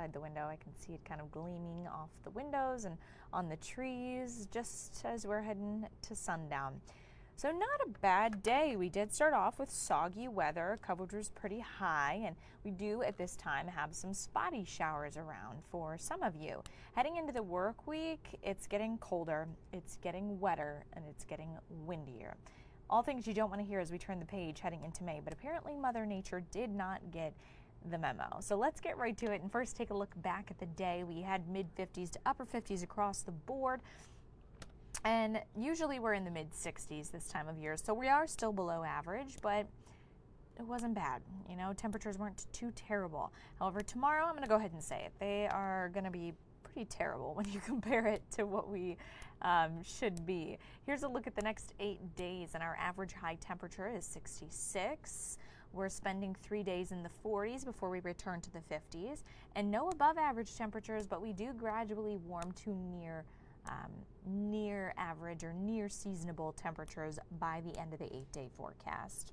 outside the window. I can see it kind of gleaming off the windows and on the trees just as we're heading to sundown. So not a bad day. We did start off with soggy weather. Coverage was pretty high, and we do at this time have some spotty showers around for some of you. Heading into the work week, it's getting colder, it's getting wetter, and it's getting windier. All things you don't want to hear as we turn the page heading into May, but apparently Mother Nature did not get the memo. So let's get right to it and first take a look back at the day. We had mid 50s to upper 50s across the board. And usually we're in the mid 60s this time of year, so we are still below average, but it wasn't bad. You know, temperatures weren't too terrible. However, tomorrow, I'm going to go ahead and say it, they are going to be pretty terrible when you compare it to what we should be. Here's a look at the next 8 days, and our average high temperature is 66. We're spending 3 days in the 40s before we return to the 50s, and no above average temperatures, but we do gradually warm to near average or near seasonable temperatures by the end of the 8-day forecast.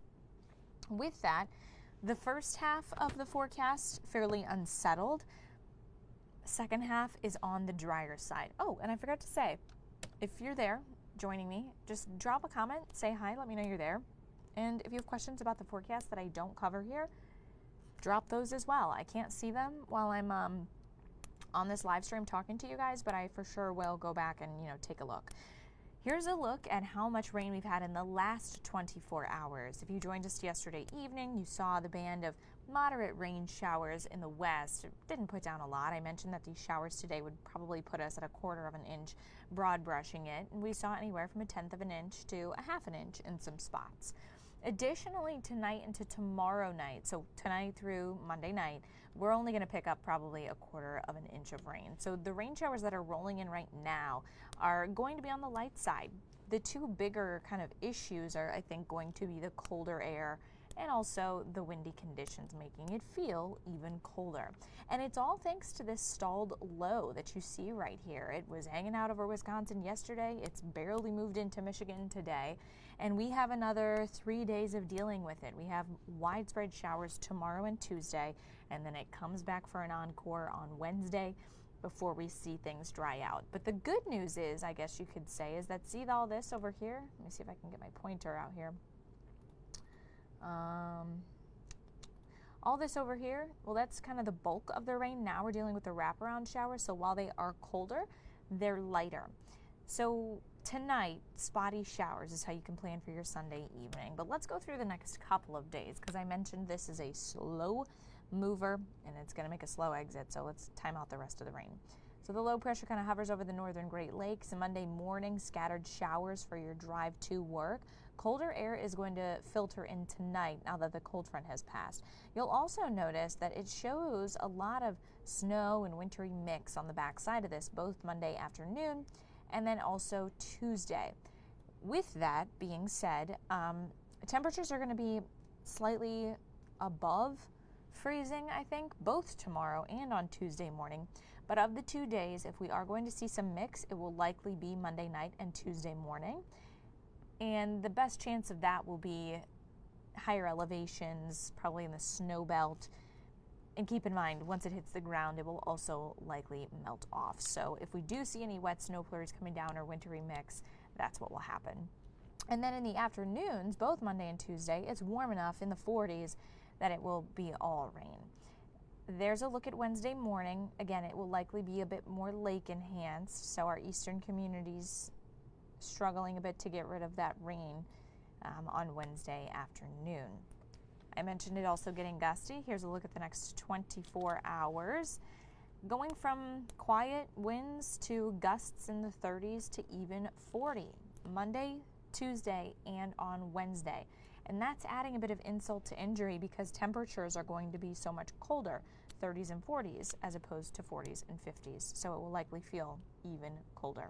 With that, the first half of the forecast fairly unsettled. Second half is on the drier side. Oh, and I forgot to say, if you're there joining me, just drop a comment, say hi, let me know you're there. And if you have questions about the forecast that I don't cover here, drop those as well. I can't see them while I'm on this live stream talking to you guys, but I for sure will go back and, take a look. Here's a look at how much rain we've had in the last 24 hours. If you joined us yesterday evening, you saw the band of moderate rain showers in the west. It didn't put down a lot. I mentioned that these showers today would probably put us at 1/4 of an inch broad brushing it, and we saw anywhere from 1/10 of an inch to 1/2 an inch in some spots. Additionally, tonight into tomorrow night, so tonight through Monday night, we're only going to pick up probably 1/4 of an inch of rain. So the rain showers that are rolling in right now are going to be on the light side. The two bigger kind of issues are, I think, going to be the colder air and also the windy conditions, making it feel even colder. And it's all thanks to this stalled low that you see right here. It was hanging out over Wisconsin yesterday. It's barely moved into Michigan today. And we have another 3 days of dealing with it. We have widespread showers tomorrow and Tuesday, and then it comes back for an encore on Wednesday before we see things dry out. But the good news is, I guess you could say, is that see all this over here? Let me see if I can get my pointer out here. All this over here, well, that's kind of the bulk of the rain. Now we're dealing with the wraparound showers, so while they are colder, they're lighter. So tonight, spotty showers is how you can plan for your Sunday evening. But let's go through the next couple of days, because I mentioned this is a slow mover, and it's going to make a slow exit, so let's time out the rest of the rain. So the low pressure kind of hovers over the northern Great Lakes. And Monday morning, scattered showers for your drive to work. Colder air is going to filter in tonight now that the cold front has passed. You'll also notice that it shows a lot of snow and wintry mix on the back side of this, both Monday afternoon and then also Tuesday. With that being said, temperatures are going to be slightly above freezing, I think, both tomorrow and on Tuesday morning. But of the 2 days, if we are going to see some mix, it will likely be Monday night and Tuesday morning. And the best chance of that will be higher elevations, probably in the snow belt. And keep in mind, once it hits the ground, it will also likely melt off. So if we do see any wet snow flurries coming down or wintry mix, that's what will happen. And then in the afternoons, both Monday and Tuesday, it's warm enough in the 40s that it will be all rain. There's a look at Wednesday morning. Again, it will likely be a bit more lake enhanced, so our eastern communities struggling a bit to get rid of that rain on Wednesday afternoon. I mentioned it also getting gusty. Here's a look at the next 24 hours. Going from quiet winds to gusts in the 30s to even 40. Monday, Tuesday, and on Wednesday. And that's adding a bit of insult to injury because temperatures are going to be so much colder, 30s and 40s, as opposed to 40s and 50s. So it will likely feel even colder.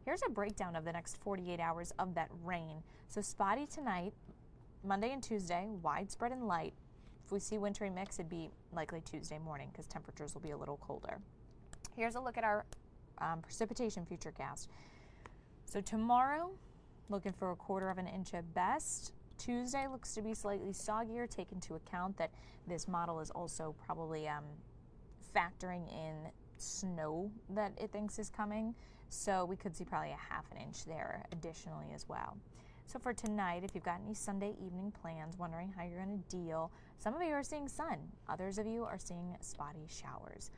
Here's a breakdown of the next 48 hours of that rain. So spotty tonight, Monday and Tuesday, widespread and light. If we see wintry mix, it'd be likely Tuesday morning because temperatures will be a little colder. Here's a look at our precipitation futurecast. So tomorrow, looking for 1/4 of an inch at best. Tuesday looks to be slightly soggier, take into account that this model is also probably factoring in snow that it thinks is coming. So we could see probably a ½ inch there additionally as well. So for tonight, if you've got any Sunday evening plans, wondering how you're going to deal, some of you are seeing sun. Others of you are seeing spotty showers.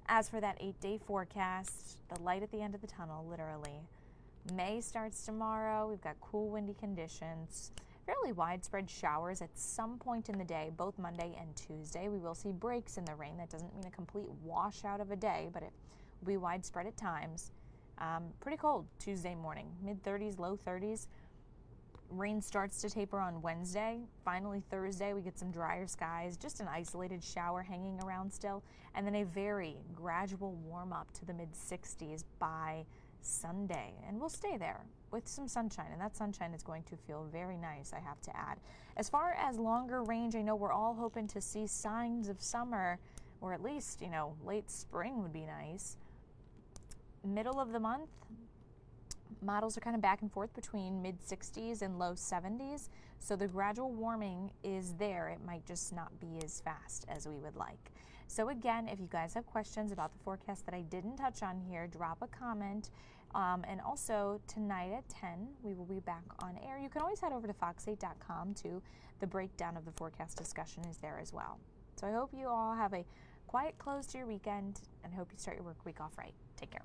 As for that 8-day forecast, the light at the end of the tunnel, literally. May starts tomorrow. We've got cool, windy conditions. Fairly widespread showers at some point in the day, both Monday and Tuesday. We will see breaks in the rain. That doesn't mean a complete washout of a day, but it will be widespread at times. Pretty cold Tuesday morning, mid-30s, low 30s. Rain starts to taper on Wednesday. Finally, Thursday, we get some drier skies, just an isolated shower hanging around still, and then a very gradual warm up to the mid-60s by Sunday. And we'll stay there with some sunshine, and that sunshine is going to feel very nice, I have to add. As far as longer range, I know we're all hoping to see signs of summer, or at least, late spring would be nice. Middle of the month, models are kind of back and forth between mid-60s and low 70s, so the gradual warming is there. It might just not be as fast as we would like. So again, if you guys have questions about the forecast that I didn't touch on here, drop a comment. And also tonight at 10, we will be back on air. You can always head over to fox8.com too. The breakdown of the forecast discussion is there as well. So I hope you all have a quiet close to your weekend and hope you start your work week off right. Take care.